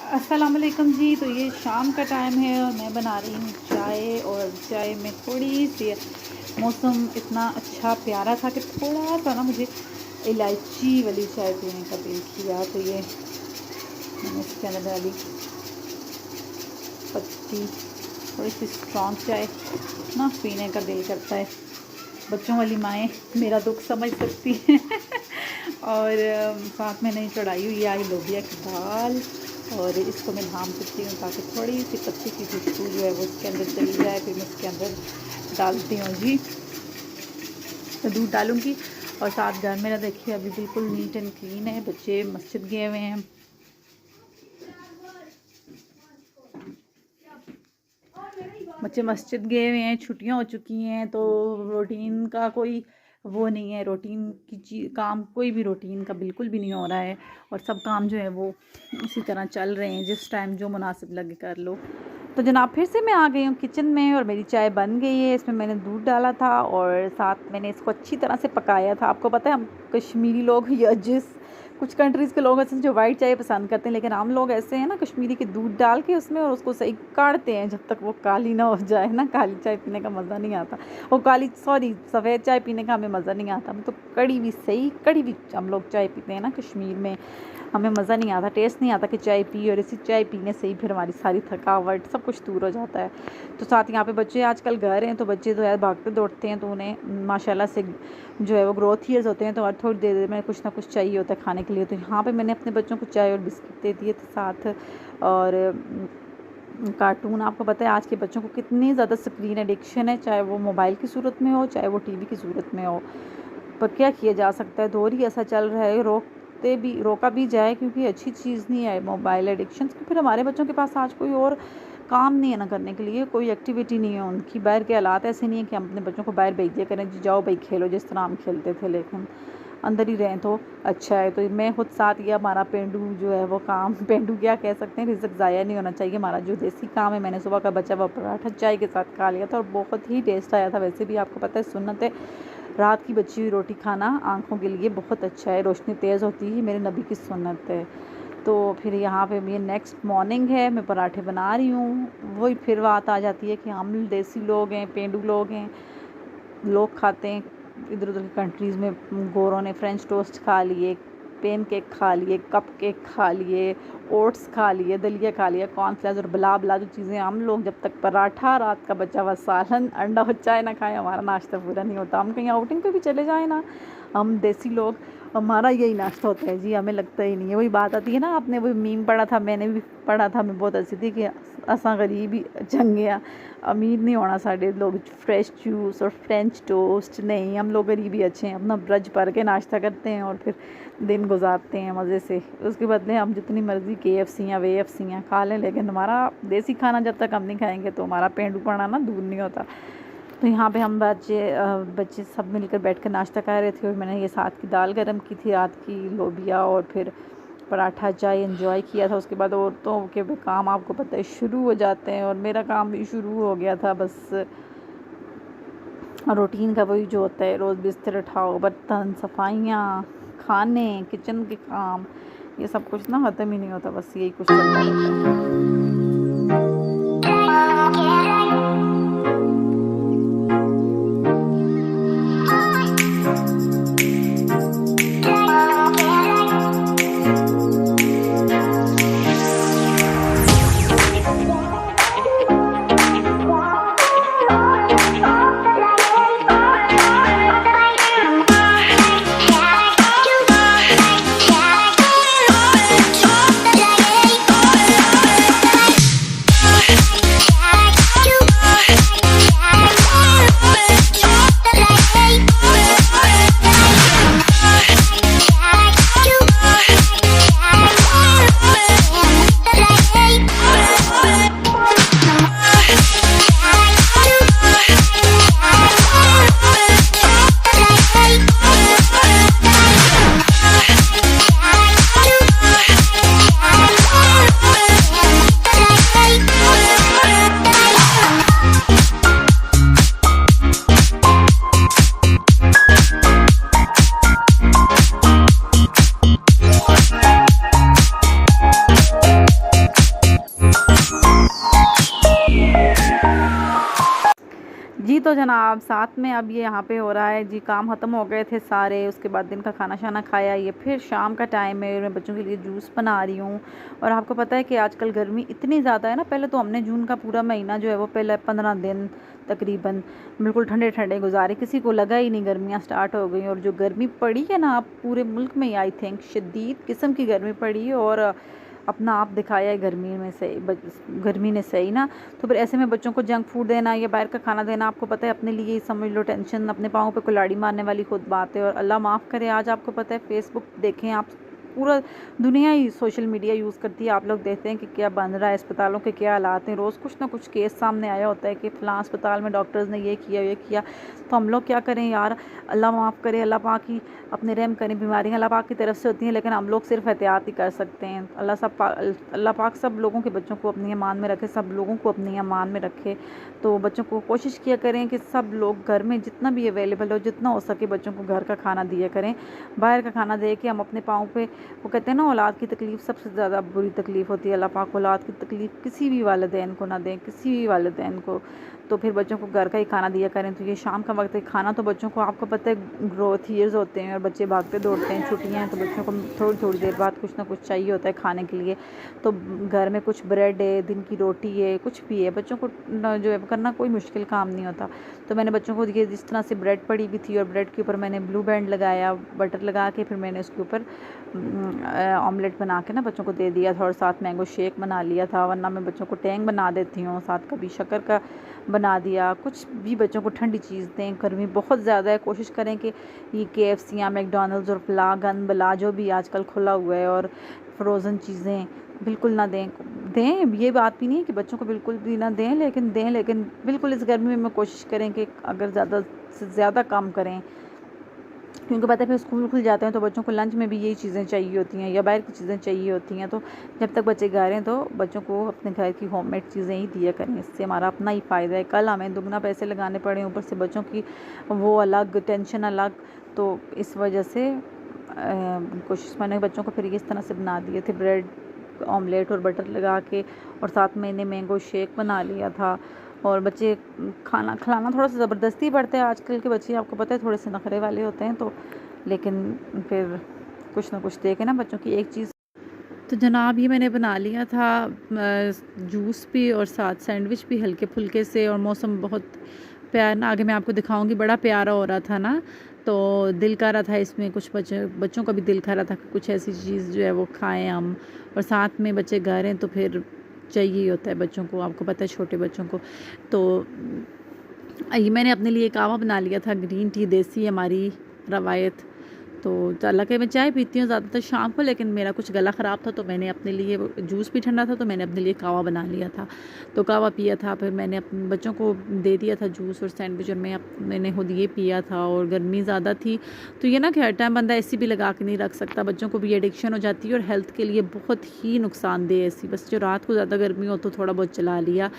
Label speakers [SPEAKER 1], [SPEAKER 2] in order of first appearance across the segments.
[SPEAKER 1] अस्सलाम वालेकुम जी। तो ये शाम का टाइम है और मैं बना रही हूँ चाय। और चाय में थोड़ी सी मौसम इतना अच्छा प्यारा था कि थोड़ा सा ना मुझे इलायची वाली चाय पीने का दिल किया। तो ये मैंने इसके अंदर डाली पत्ती, थोड़ी सी स्ट्रॉन्ग चाय ना पीने का दिल करता है। बच्चों वाली माएँ मेरा दुख समझ सकती हैं। और साथ में नहीं चढ़ाई हुई आई लोबिया की दाल, और इसको मैं धाम सकती हूँ ताकि थोड़ी सी पत्ती की खुशबू जो है वो इसके अंदर चली जाए। फिर मैं इसके अंदर डालती हूँ जी, तो दूध डालूँगी। और साथ घर मेरा देखिए अभी बिल्कुल नीट एंड क्लीन है। बच्चे मस्जिद गए हुए हैं। बच्चे मस्जिद गए हुए हैं, छुट्टियां हो चुकी हैं, तो रूटीन का कोई वो नहीं है। रूटीन की चीज़ काम कोई भी रूटीन का बिल्कुल भी नहीं हो रहा है, और सब काम जो है वो उसी तरह चल रहे हैं, जिस टाइम जो मुनासिब लगे कर लो। तो जनाब फिर से मैं आ गई हूँ किचन में, और मेरी चाय बन गई है। इसमें मैंने दूध डाला था और साथ मैंने इसको अच्छी तरह से पकाया था। आपको पता है हम कश्मीरी लोग या जिस कुछ कंट्रीज़ के लोग ऐसे जो वाइट चाय पसंद करते हैं, लेकिन हम लोग ऐसे हैं ना कश्मीरी के दूध डाल के उसमें, और उसको सही काढ़ते हैं जब तक वो काली ना हो जाए ना। काली चाय पीने का मज़ा नहीं आता, वो सफ़ेद चाय पीने का हमें मज़ा नहीं आता। तो कड़ी भी हम लोग चाय पीते हैं ना कश्मीर में, हमें मज़ा नहीं आता, टेस्ट नहीं आता कि चाय पी। और इसी चाय पीने से ही फिर हमारी सारी थकावट सब कुछ दूर हो जाता है। तो साथ यहाँ पे बच्चे आजकल घर हैं, तो बच्चे तो यार भागते दौड़ते हैं, तो उन्हें माशाल्लाह से जो है वो ग्रोथ ईयर्स होते हैं, तो हर थोड़ी देर में कुछ ना कुछ चाहिए होता है खाने के लिए। तो यहाँ पे मैंने अपने बच्चों को चाय और बिस्किट दे दिए थे साथ, और कार्टून। आपको पता है आज के बच्चों को कितनी ज़्यादा स्क्रीन एडिक्शन है, चाहे वो मोबाइल की सूरत में हो चाहे वो टीवी की सूरत में हो। पर क्या किया जा सकता है, दौर ही ऐसा चल रहा है। रोका भी जाए, क्योंकि अच्छी चीज़ नहीं है मोबाइल एडिक्शन। तो फिर हमारे बच्चों के पास आज कोई और काम नहीं है ना करने के लिए, कोई एक्टिविटी नहीं है उनकी। बाहर के हालात ऐसे नहीं है कि हम अपने बच्चों को बाहर भेज दिया करें, जी जाओ भाई खेलो जिस तरह हम खेलते थे, लेकिन अंदर ही रहें तो अच्छा है। तो मैं खुद साथ ये हमारा पेंडू जो है वो काम, पेंडू क्या कह सकते हैं, रिज़्क ज़ाया नहीं होना चाहिए। हमारा जो देसी काम है, मैंने सुबह का बचा हुआ पराठा चाय के साथ खा लिया था, और बहुत ही टेस्ट आया था। वैसे भी आपको पता है सुन्नत है, रात की बची हुई रोटी खाना आँखों के लिए बहुत अच्छा है, रोशनी तेज़ होती है, मेरे नबी की सुन्नत है। तो फिर यहाँ पे ये नेक्स्ट मॉर्निंग है, मैं पराठे बना रही हूँ। वही फिर बात आ जाती है कि हम देसी लोग हैं, पेंडू लोग हैं, लोग खाते हैं इधर उधर की कंट्रीज़ में। गोरों ने फ्रेंच टोस्ट खा लिए, पेन केक खा लिए, कप केक खा लिए, ओट्स खा लिए, दलिया खा लिया, कॉर्नफ्लेक्स और बला बला जो चीज़ें। हम लोग जब तक पराठा, रात का बचा हुआ सालन, अंडा और चाय ना खाएं, हमारा नाश्ता पूरा नहीं होता। हम कहीं आउटिंग पे भी चले जाएं ना, हम देसी लोग, हमारा यही नाश्ता होता है जी, हमें लगता ही नहीं है। वही बात आती है ना, आपने वही मीम पढ़ा था, मैंने भी पढ़ा था, मैं बहुत हंसी थी कि असा गरीब ही चंगे, अमीर नहीं होना साढ़े लोग फ्रेश जूस और फ्रेंच टोस्ट नहीं, हम लोग गरीब ही अच्छे हैं। अपना ब्रज भर के नाश्ता करते हैं और फिर दिन गुजारते हैं मज़े से। उसके बदले हम जितनी मर्ज़ी KFC WFC खा लें, लेकिन हमारा देसी खाना जब तक हम नहीं खाएंगे तो हमारा पेंडूपना ना दूर नहीं होता। तो यहाँ पे हम बच्चे सब मिलकर बैठ कर नाश्ता कर रहे थे, और मैंने ये साथ की दाल गरम की थी, रात की लोबिया, और फिर पराठा चाय एंजॉय किया था। उसके बाद औरतों के काम आपको पता है शुरू हो जाते हैं, और मेरा काम भी शुरू हो गया था। बस रूटीन का वही जो होता है, रोज़ बिस्तर उठाओ, बर्तन, सफाइयाँ, खाने, किचन के काम, ये सब कुछ ना ख़त्म ही नहीं होता, बस यही कुछ चलता रहता है। तो जनाब साथ में अब ये यहाँ पे हो रहा है जी, काम ख़त्म हो गए थे सारे, उसके बाद दिन का खाना शाना खाया, ये फिर शाम का टाइम है, मैं बच्चों के लिए जूस बना रही हूँ। और आपको पता है कि आजकल गर्मी इतनी ज़्यादा है ना, पहले तो हमने जून का पूरा महीना जो है वो पहले 15 दिन तकरीबन बिल्कुल ठंडे ठंडे गुजारे, किसी को लगा ही नहीं गर्मियाँ स्टार्ट हो गई। और जो गर्मी पड़ी है ना, अब पूरे मुल्क में आई थिंक शदीद किस्म की गर्मी पड़ी है और अपना आप दिखाया है गर्मी में सही, गर्मी ने सही ना। तो फिर ऐसे में बच्चों को जंक फूड देना या बाहर का खाना देना, आपको पता है अपने लिए ही समझ लो टेंशन, अपने पाँव पे कुल्हाड़ी मारने वाली खुद बात है। और अल्लाह माफ़ करे, आज आपको पता है फेसबुक देखें आप, पूरा दुनिया ही सोशल मीडिया यूज़ करती है, आप लोग देखते हैं कि क्या बन रहा है, अस्पतालों के क्या हालात हैं, रोज़ कुछ ना कुछ केस सामने आया होता है कि फ़लाँ अस्पताल में डॉक्टर्स ने ये किया। तो हम लोग क्या करें यार, अल्लाह माफ़ करे, अल्लाह पाक ही अपने रहम करें, बीमारियां अल्लाह पाक की तरफ से होती हैं, लेकिन हम लोग सिर्फ एहतियात ही कर सकते हैं। अल्लाह पाक सब लोगों के बच्चों को अपनी अमान में रखे, सब लोगों को अपनी अमान में रखे। तो बच्चों को कोशिश किया करें कि सब लोग घर में जितना भी अवेलेबल हो, जितना हो सके बच्चों को घर का खाना दिया करें। बाहर का खाना दे के हम अपने पाँव पे, वो कहते हैं ना औलाद की तकलीफ़ सबसे ज़्यादा बुरी तकलीफ़ होती है, अल्लाह पाक औलाद की तकलीफ़ किसी भी वालिदैन को ना दें, किसी भी वालिदैन को। तो फिर बच्चों को घर का ही खाना दिया करें। तो ये शाम का वक्त है, खाना तो बच्चों को आपको पता है ग्रोथ ईयर्स होते हैं और बच्चे भागते दौड़ते हैं, छुट्टियाँ हैं तो बच्चों को थोड़ी थोड़ी देर बाद कुछ ना कुछ चाहिए होता है खाने के लिए। तो घर में कुछ ब्रेड है, दिन की रोटी है, कुछ भी है, बच्चों को जो है करना कोई मुश्किल काम नहीं होता। तो मैंने बच्चों को ये जिस तरह से ब्रेड पड़ी हुई थी और ब्रेड के ऊपर मैंने ब्लू बैंड लगाया, बटर लगा के, फिर मैंने उसके ऊपर ऑमलेट बना के ना बच्चों को दे दिया था और साथ मैंगो शेक बना लिया था। वरना मैं बच्चों को टैंग बना देती हूँ, साथ कभी शक्कर का बना दिया, कुछ भी बच्चों को ठंडी चीज़ दें। गर्मी बहुत ज़्यादा है, कोशिश करें कि ये KFC या मैकडॉनल्ड्स और फला गन बला जो भी आजकल खुला हुआ है और फ्रोज़न चीज़ें बिल्कुल ना दें। ये बात भी नहीं है कि बच्चों को बिल्कुल भी ना दें, लेकिन बिल्कुल इस गर्मी में कोशिश करें कि अगर ज़्यादा से ज़्यादा कम करें, क्योंकि पता है फिर स्कूल खुल जाते हैं तो बच्चों को लंच में भी यही चीज़ें चाहिए होती हैं या बाहर की चीज़ें चाहिए होती हैं। तो जब तक बच्चे घर हैं तो बच्चों को अपने घर की होममेड चीज़ें ही दिया करें, इससे हमारा अपना ही फ़ायदा है। कल हमें दुगना पैसे लगाने पड़े, ऊपर से बच्चों की वो अलग टेंशन अलग। तो इस वजह से कोशिश मैंने बच्चों को फिर इस तरह से बना दिए थे, ब्रेड ऑमलेट और बटर लगा के, और साथ मैंने मैंगो शेक बना लिया था। और बच्चे खाना खिलाना थोड़ा सा ज़बरदस्ती पड़ता है, आजकल के बच्चे आपको पता है थोड़े से नखरे वाले होते हैं। तो लेकिन फिर कुछ ना कुछ दे के ना बच्चों की एक चीज़। तो जनाब ये मैंने बना लिया था जूस भी और साथ सैंडविच भी हल्के फुल्के से, और मौसम बहुत प्यार ना, आगे मैं आपको दिखाऊंगी, बड़ा प्यारा हो रहा था ना। तो दिल कर रहा था इसमें कुछ बच्चों का भी दिल कर रहा था कि कुछ ऐसी चीज़ जो है वो खाएं हम, और साथ में बच्चे घर हैं तो फिर चाहिए ही होता है बच्चों को, आपको पता है छोटे बच्चों को। तो ये मैंने अपने लिए कावा बना लिया था, ग्रीन टी देसी हमारी रवायत। तो हालांकि मैं चाय पीती हूँ ज़्यादातर शाम को, लेकिन मेरा कुछ गला ख़राब था तो मैंने अपने लिए, जूस भी ठंडा था तो मैंने अपने लिए कावा बना लिया था। तो कावा पिया था, फिर मैंने अपने बच्चों को दे दिया था जूस और सैंडविच, और मैंने खुद ये पिया था। और गर्मी ज़्यादा थी तो ये ना कि हर टाइम बंदा ऐसी भी लगा के नहीं रख सकता, बच्चों को भी एडिक्शन हो जाती है और हेल्थ के लिए बहुत ही नुकसानदेह ऐसी। बस जो रात को ज़्यादा गर्मी हो तो थोड़ा बहुत चला लिया,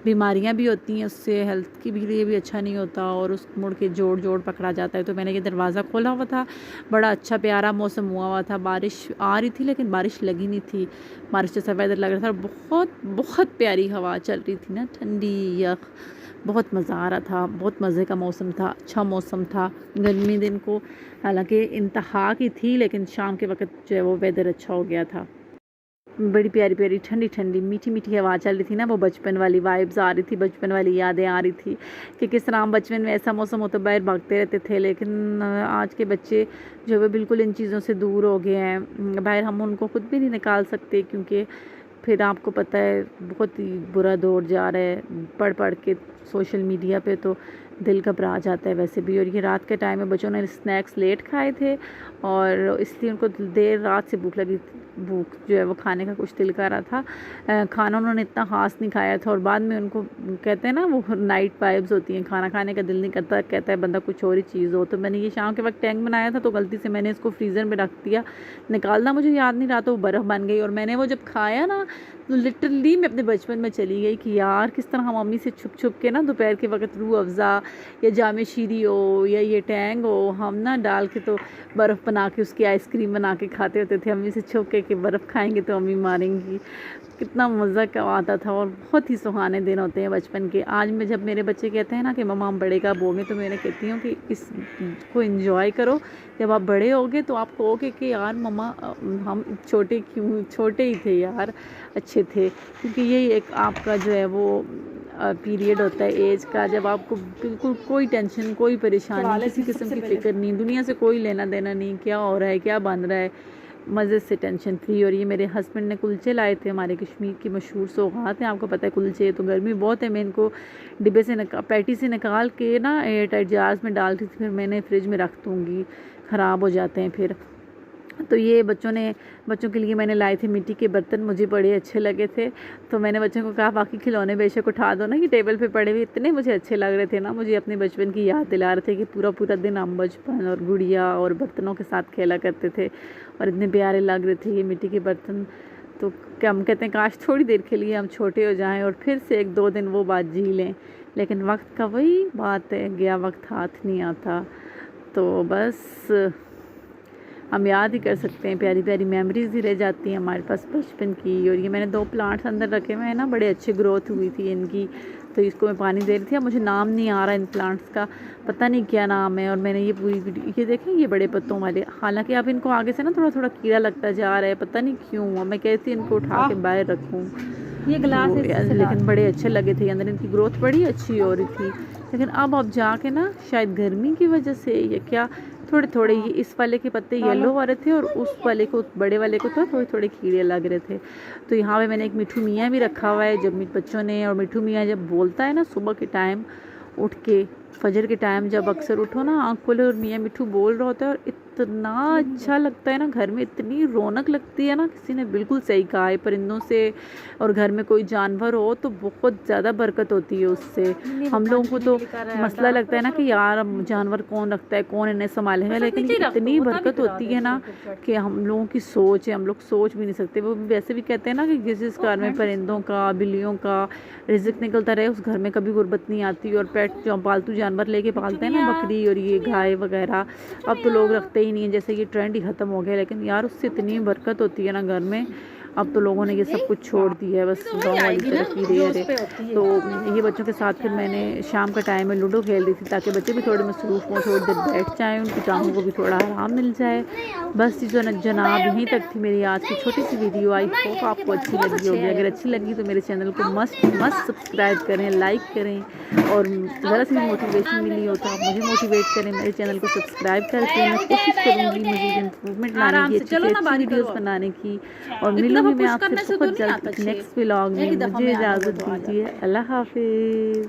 [SPEAKER 1] बीमारियाँ भी होती हैं उससे, हेल्थ के लिए भी अच्छा नहीं होता और उस मुड़ के जोड़ पकड़ा जाता है। तो मैंने ये दरवाज़ा खोला हुआ था, बड़ा अच्छा प्यारा मौसम हुआ था, बारिश आ रही थी लेकिन बारिश लगी नहीं थी, बारिश जैसा वेदर लग रहा था। बहुत बहुत प्यारी हवा चल रही थी ना, ठंडी यख, बहुत मज़ा आ रहा था, बहुत मज़े का मौसम था, अच्छा मौसम था गर्मी दिन को। हालांकि इंतहा की थी लेकिन शाम के वक्त जो है वो वेदर अच्छा हो गया था। बड़ी प्यारी प्यारी ठंडी ठंडी मीठी मीठी हवा चल रही थी ना, वो बचपन वाली वाइब्स आ रही थी, बचपन वाली यादें आ रही थी कि किस तरह हम बचपन में ऐसा मौसम हो तो बाहर भागते रहते थे। लेकिन आज के बच्चे जो है बिल्कुल इन चीज़ों से दूर हो गए हैं, बाहर हम उनको खुद भी नहीं निकाल सकते, क्योंकि फिर आपको पता है बहुत ही बुरा दौर जा रहा है, पढ़ के सोशल मीडिया पे तो दिल घबरा जाता है वैसे भी। और ये रात के टाइम में बच्चों ने स्नैक्स लेट खाए थे और इसलिए उनको देर रात से भूख लगी, भूख जो है वो खाने का कुछ दिल कर रहा था। खाना उन्होंने इतना ख़ास नहीं खाया था और बाद में उनको कहते हैं ना वो नाइट वाइब्स होती हैं, खाना खाने का दिल नहीं करता, कहता है बंदा कुछ और ही चीज़ हो। तो मैंने ये शाम के वक्त टैंक बनाया था तो गलती से मैंने इसको फ्रीज़र में रख दिया, निकालना मुझे याद नहीं रहा, तो वो बर्फ़ बन गई। और मैंने वो जब खाया ना तो लिटरली मैं अपने बचपन में चली गई कि यार किस तरह हम मम्मी से छुप के ना दोपहर के वक्त रूह अफ़ज़ा या जामे शीरी हो या ये टैंग हो, हम ना डाल के तो बर्फ़ बना के उसकी आइसक्रीम बना के खाते होते थे, अम्मी से छुप के कि बर्फ़ खाएंगे तो अम्मी मारेंगी। कितना मज़ा का आता था और बहुत ही सुहाने दिन होते हैं बचपन के। आज मैं जब मेरे बच्चे कहते हैं ना कि मम्मा हम बड़े कब होंगे, तो मैं कहती हूँ कि इसको एंजॉय करो। जब आप बड़े होगे तो आप कहोगे कि यार मम्मा हम छोटे ही थे यार, अच्छे थे। क्योंकि यही एक आपका जो है वो पीरियड होता है एज का, जब आपको बिल्कुल कोई टेंशन, कोई परेशानी, किसी किस्म की फ़िक्र नहीं, दुनिया से कोई लेना देना नहीं, क्या हो रहा है, क्या बन रहा है, मज़े से टेंशन फ्री। और ये मेरे हस्बैंड ने कुलचे लाए थे, हमारे कश्मीर की मशहूर सौगात हैं, आपको पता है कुलचे। तो गर्मी बहुत है, मैं इनको डिब्बे से पैटी से निकाल के ना एयर टाइट जार्स में डालती थी, फिर मैंने फ्रिज में रख दूँगी, ख़राब हो जाते हैं फिर। तो ये बच्चों के लिए मैंने लाए थे मिट्टी के बर्तन, मुझे बड़े अच्छे लगे थे। तो मैंने बच्चों को कहा बाकी खिलौने बेशक उठा दो ना, कि टेबल पे पड़े हुए इतने मुझे अच्छे लग रहे थे ना, मुझे अपने बचपन की याद दिला रहे थे कि पूरा पूरा दिन हम बचपन और गुड़िया और बर्तनों के साथ खेला करते थे और इतने प्यारे लग रहे थे ये मिट्टी के बर्तन। तो क्या हम कहते हैं काश थोड़ी देर के लिए हम छोटे हो जाएँ और फिर से 1-2 दिन वो बात जी लें, लेकिन वक्त का वही बात है, गया वक्त हाथ नहीं आता। तो बस हम याद ही कर सकते हैं, प्यारी प्यारी मेमोरीज ही रह जाती हैं हमारे पास बचपन की। और ये मैंने 2 प्लांट्स अंदर रखे हुए हैं ना, बड़े अच्छे ग्रोथ हुई थी इनकी, तो इसको मैं पानी दे रही थी। अब मुझे नाम नहीं आ रहा इन प्लांट्स का, पता नहीं क्या नाम है। और मैंने ये पूरी वीडियो, ये देखें ये बड़े पत्तों वाले, हालांकि अब इनको आगे से ना थोड़ा थोड़ा कीड़ा लगता जा रहा है, पता नहीं क्यों। मैं कहती इनको उठा के बाहर रखूँ, ये गिलास तो, लेकिन बड़े अच्छे लगे थे अंदर, इनकी ग्रोथ बड़ी अच्छी हो रही थी। लेकिन अब जाके ना शायद गर्मी की वजह से या क्या, थोड़े थोड़े ये इस वाले के पत्ते येलो हो रहे थे और उस वाले को, बड़े वाले को तो थोड़े थोड़े कीड़े लग रहे थे। तो यहाँ पे मैंने एक मिठू मियाँ भी रखा हुआ है। जब बच्चों ने, और मिठू मियाँ जब बोलता है ना सुबह के टाइम उठ के, फजर के टाइम जब अक्सर उठो ना आँख खोले और मियाँ मिठू बोल रहा होता है, और इतना अच्छा लगता है ना, घर में इतनी रौनक लगती है ना। किसी ने बिल्कुल सही कहा है, परिंदों से और घर में कोई जानवर हो तो बहुत ज़्यादा बरकत होती है उससे। हम लोगों को तो मसला लगता है ना कि यार जानवर कौन रखता है, कौन इन्हें संभालेगा, लेकिन इतनी बरकत होती है ना कि हम लोगों की सोच है, हम लोग सोच भी नहीं सकते। वो वैसे भी कहते हैं ना कि जिस घर में परिंदों का, बिल्लियों का रिज़्क निकलता रहे, उस घर में कभी गुर्बत नहीं आती। और पेट जो पालतू जानवर लेके पालते हैं ना, बकरी और ये गाय वगैरह, अब तो लोग रखते ही नहीं है, जैसे ये ट्रेंड ही ख़त्म हो गया। लेकिन यार उससे इतनी बरकत होती है ना घर में। अब तो लोगों ने ये सब कुछ छोड़ दिया है, बस गाँव वाली तरफ ही रहे। तो ये बच्चों के साथ फिर मैंने शाम का टाइम में लूडो खेल रही थी, ताकि बच्चे भी थोड़े मसरूफ़ हों, थोड़ी देर बैठ जाएँ, उनकी टांगों को भी थोड़ा आराम मिल जाए। बस जनाब यहीं तक थी मेरी आज की छोटी सी वीडियो। आई होप आपको अच्छी लगी होगी। अगर अच्छी लगी तो मेरे चैनल को मस्ट सब्सक्राइब करें, लाइक करें, और ज़रा सी भी मोटिवेशन मिली हो तो आप मुझे मोटिवेट करें, मेरे चैनल को सब्सक्राइब करके। मैं कोशिश करूँगी मज़ीद इम्प्रूवमेंट लाने की, अच्छी वीडियोज़ बनाने की। और मिलूँगी मैं आपसे बहुत जल्द नेक्स्ट व्लॉग में। मुझे इजाज़त दीजिए, अल्लाह हाफिज़।